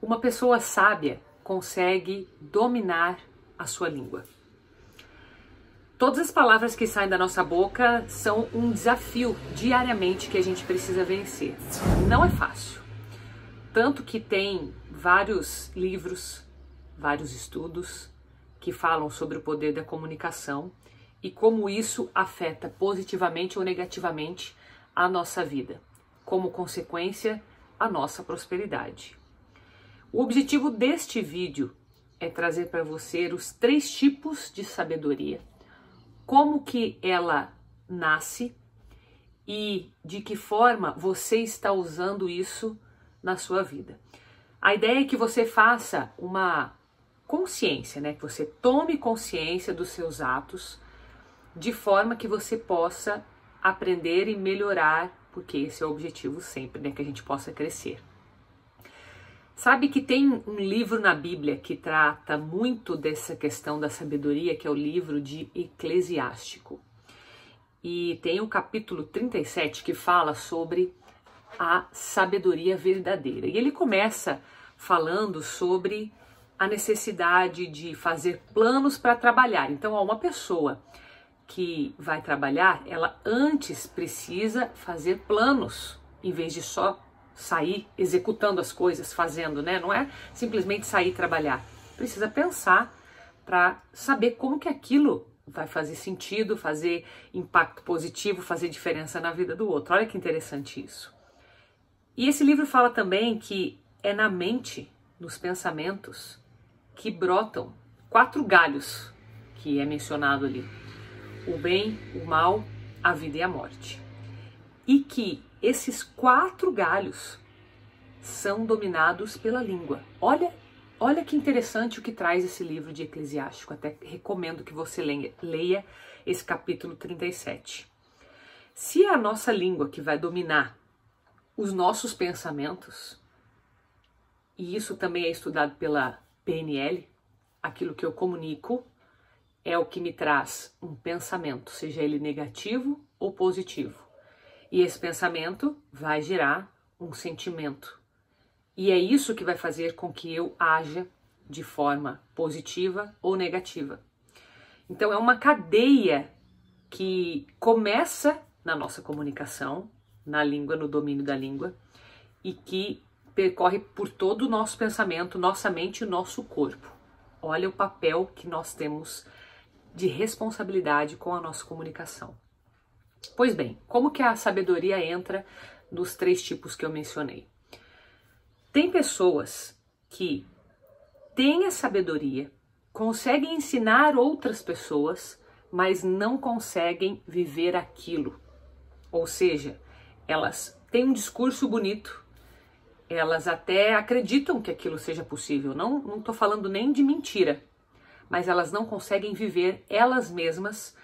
Uma pessoa sábia consegue dominar a sua língua. Todas as palavras que saem da nossa boca são um desafio diariamente que a gente precisa vencer. Não é fácil. Tanto que tem vários livros, vários estudos que falam sobre o poder da comunicação e como isso afeta positivamente ou negativamente a nossa vida, como consequência, a nossa prosperidade. O objetivo deste vídeo é trazer para você os 3 tipos de sabedoria, como que ela nasce e de que forma você está usando isso na sua vida. A ideia é que você faça uma consciência, né? Que você tome consciência dos seus atos de forma que você possa aprender e melhorar, porque esse é o objetivo sempre, né? Que a gente possa crescer. Sabe que tem um livro na Bíblia que trata muito dessa questão da sabedoria, que é o livro de Eclesiástico. E tem o capítulo 37 que fala sobre a sabedoria verdadeira. E ele começa falando sobre a necessidade de fazer planos para trabalhar. Então, uma pessoa que vai trabalhar, ela antes precisa fazer planos, em vez de só sair executando as coisas, fazendo, né? Não é simplesmente sair trabalhar. Precisa pensar para saber como que aquilo vai fazer sentido, fazer impacto positivo, fazer diferença na vida do outro. Olha que interessante isso. E esse livro fala também que é na mente, nos pensamentos, que brotam 4 galhos, que é mencionado ali: o bem, o mal, a vida e a morte. E que esses 4 galhos são dominados pela língua. Olha que interessante o que traz esse livro de Eclesiástico. Até recomendo que você leia esse capítulo 37. Se é a nossa língua que vai dominar os nossos pensamentos, e isso também é estudado pela PNL, aquilo que eu comunico é o que me traz um pensamento, seja ele negativo ou positivo. E esse pensamento vai gerar um sentimento. E é isso que vai fazer com que eu haja de forma positiva ou negativa. Então é uma cadeia que começa na nossa comunicação, na língua, no domínio da língua, e que percorre por todo o nosso pensamento, nossa mente e o nosso corpo. Olha o papel que nós temos de responsabilidade com a nossa comunicação. Pois bem, como que a sabedoria entra nos 3 tipos que eu mencionei? Tem pessoas que têm a sabedoria, conseguem ensinar outras pessoas, mas não conseguem viver aquilo. Ou seja, elas têm um discurso bonito, elas até acreditam que aquilo seja possível. Não estou falando nem de mentira, mas elas não conseguem viver elas mesmas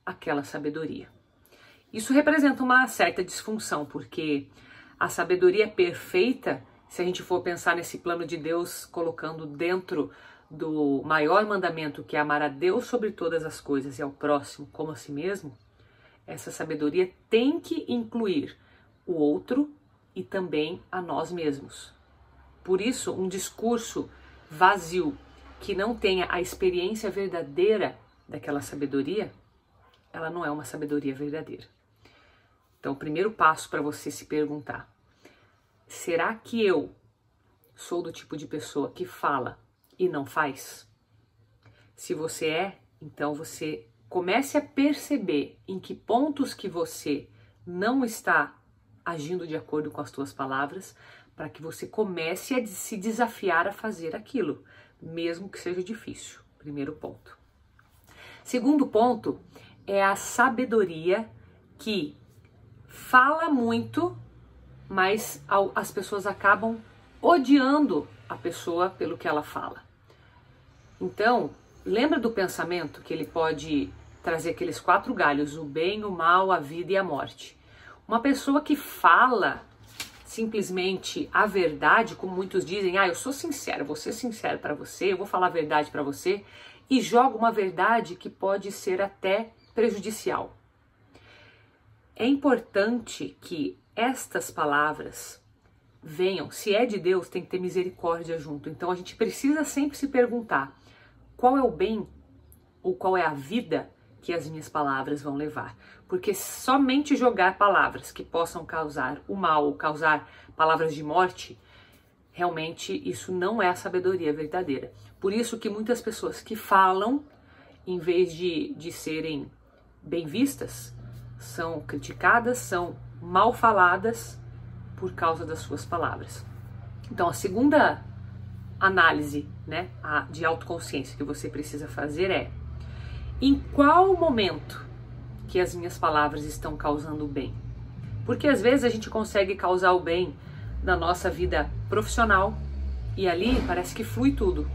aquela sabedoria. Isso representa uma certa disfunção, porque a sabedoria perfeita, se a gente for pensar nesse plano de Deus, colocando dentro do maior mandamento, que é amar a Deus sobre todas as coisas e ao próximo como a si mesmo, essa sabedoria tem que incluir o outro e também a nós mesmos. Por isso, um discurso vazio, que não tenha a experiência verdadeira daquela sabedoria, ela não é uma sabedoria verdadeira. Então, o primeiro passo para você se perguntar: será que eu sou do tipo de pessoa que fala e não faz? Se você é, então você comece a perceber em que pontos que você não está agindo de acordo com as suas palavras, para que você comece a se desafiar a fazer aquilo, mesmo que seja difícil. Primeiro ponto. Segundo ponto é a sabedoria que fala muito, mas as pessoas acabam odiando a pessoa pelo que ela fala. Então, lembra do pensamento que ele pode trazer aqueles 4 galhos: o bem, o mal, a vida e a morte. Uma pessoa que fala simplesmente a verdade, como muitos dizem: eu sou sincero, vou ser sincero para você, eu vou falar a verdade para você, e joga uma verdade que pode ser até prejudicial. É importante que estas palavras venham. Se é de Deus, tem que ter misericórdia junto. Então a gente precisa sempre se perguntar qual é o bem ou qual é a vida que as minhas palavras vão levar. Porque somente jogar palavras que possam causar o mal ou causar palavras de morte, realmente isso não é a sabedoria verdadeira. Por isso que muitas pessoas que falam, em vez de serem bem vistas, são criticadas, são mal faladas por causa das suas palavras. Então a segunda análise, né, de autoconsciência que você precisa fazer é: em qual momento que as minhas palavras estão causando bem? Porque às vezes a gente consegue causar o bem na nossa vida profissional e ali parece que flui tudo.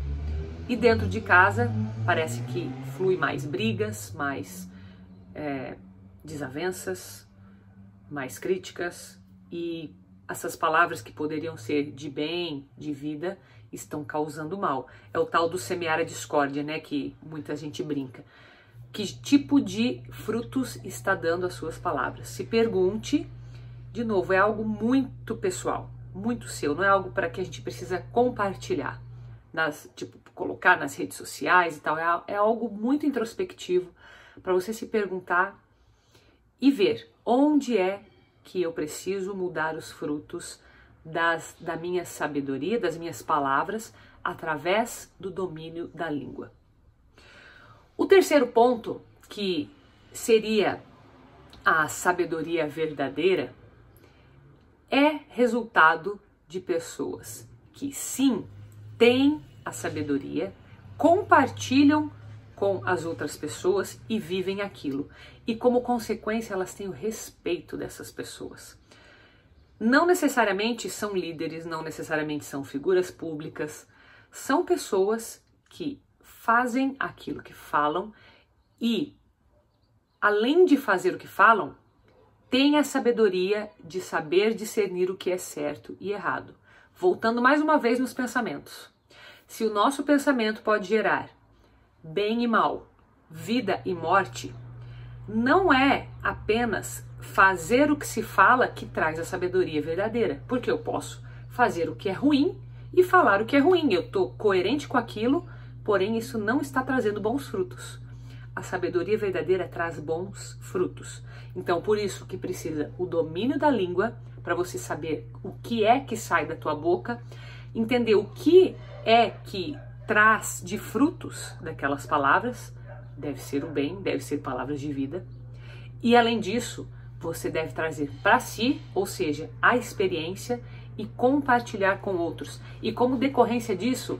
E dentro de casa parece que flui mais brigas, mais desavenças, mais críticas, e essas palavras que poderiam ser de bem, de vida, estão causando mal. É o tal do semear a discórdia, né, que muita gente brinca. Que tipo de frutos está dando as suas palavras? Se pergunte, de novo, é algo muito pessoal, muito seu, não é algo para que a gente precisa compartilhar, colocar nas redes sociais e tal, é algo muito introspectivo para você se perguntar e ver onde é que eu preciso mudar os frutos da minha sabedoria, das minhas palavras, através do domínio da língua. O terceiro ponto, que seria a sabedoria verdadeira, é resultado de pessoas que sim, têm a sabedoria, compartilham com as outras pessoas e vivem aquilo. E como consequência, elas têm o respeito dessas pessoas. Não necessariamente são líderes, não necessariamente são figuras públicas, são pessoas que fazem aquilo que falam e, além de fazer o que falam, têm a sabedoria de saber discernir o que é certo e errado. Voltando mais uma vez nos pensamentos. Se o nosso pensamento pode gerar bem e mal, vida e morte, não é apenas fazer o que se fala que traz a sabedoria verdadeira, porque eu posso fazer o que é ruim e falar o que é ruim. Eu estou coerente com aquilo, porém isso não está trazendo bons frutos. A sabedoria verdadeira traz bons frutos. Então, por isso que precisa o domínio da língua, para você saber o que é que sai da tua boca, entender o que é que traz de frutos daquelas palavras, deve ser o bem, deve ser palavras de vida, e além disso, você deve trazer para si, ou seja, a experiência, e compartilhar com outros. E como decorrência disso,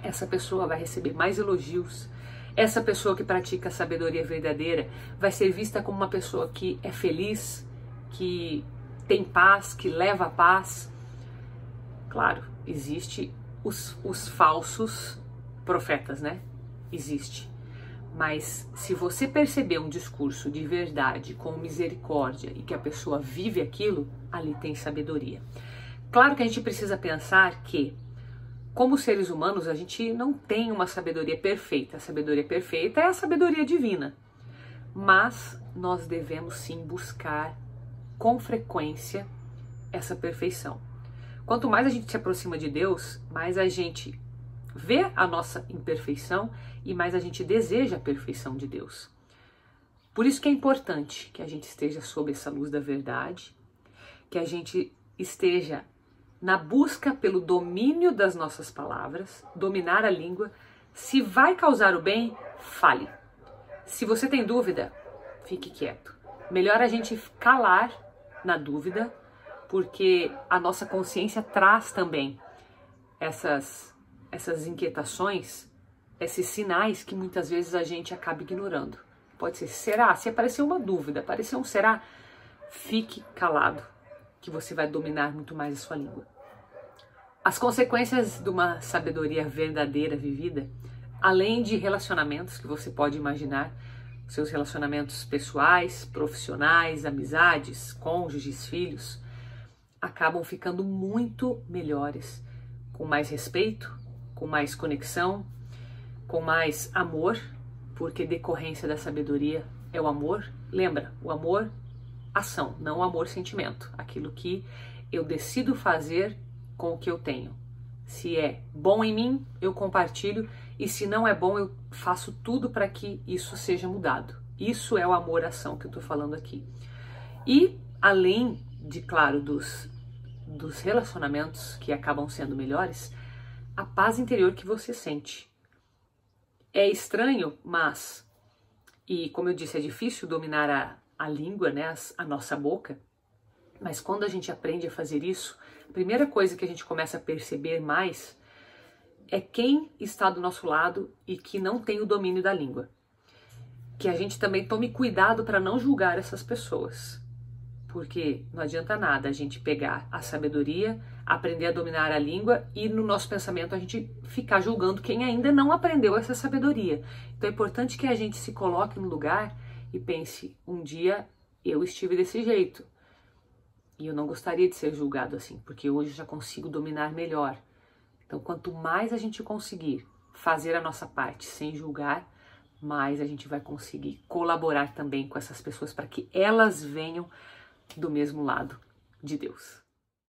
essa pessoa vai receber mais elogios. Essa pessoa que pratica a sabedoria verdadeira vai ser vista como uma pessoa que é feliz, que tem paz, que leva a paz. Claro, existe os falsos profetas, né? Existe. Mas se você perceber um discurso de verdade, com misericórdia, e que a pessoa vive aquilo, ali tem sabedoria. Claro que a gente precisa pensar que, como seres humanos, a gente não tem uma sabedoria perfeita. A sabedoria perfeita é a sabedoria divina. Mas nós devemos sim buscar com frequência essa perfeição. Quanto mais a gente se aproxima de Deus, mais a gente vê a nossa imperfeição e mais a gente deseja a perfeição de Deus. Por isso que é importante que a gente esteja sob essa luz da verdade, que a gente esteja na busca pelo domínio das nossas palavras, dominar a língua. Se vai causar o bem, fale. Se você tem dúvida, fique quieto. Melhor a gente calar na dúvida, porque a nossa consciência traz também essas inquietações, esses sinais que muitas vezes a gente acaba ignorando. Pode ser, será? Se aparecer uma dúvida, aparecer um será, fique calado, que você vai dominar muito mais a sua língua. As consequências de uma sabedoria verdadeira vivida, além de relacionamentos que você pode imaginar, seus relacionamentos pessoais, profissionais, amizades, cônjuges, filhos, acabam ficando muito melhores, com mais respeito, com mais conexão, com mais amor, porque decorrência da sabedoria é o amor. Lembra, o amor, ação, não o amor, sentimento. Aquilo que eu decido fazer com o que eu tenho. Se é bom em mim, eu compartilho, e se não é bom, eu faço tudo para que isso seja mudado. Isso é o amor-ação que eu estou falando aqui. E além de, claro, dos relacionamentos que acabam sendo melhores, a paz interior que você sente. É estranho, mas, e como eu disse, é difícil dominar a língua, né, a nossa boca, mas quando a gente aprende a fazer isso, a primeira coisa que a gente começa a perceber mais é quem está do nosso lado e que não tem o domínio da língua. Que a gente também tome cuidado para não julgar essas pessoas. Porque não adianta nada a gente pegar a sabedoria, aprender a dominar a língua e no nosso pensamento a gente ficar julgando quem ainda não aprendeu essa sabedoria. Então é importante que a gente se coloque no lugar e pense, um dia eu estive desse jeito. E eu não gostaria de ser julgado assim, porque hoje eu já consigo dominar melhor. Então, quanto mais a gente conseguir fazer a nossa parte sem julgar, mais a gente vai conseguir colaborar também com essas pessoas para que elas venham do mesmo lado de Deus.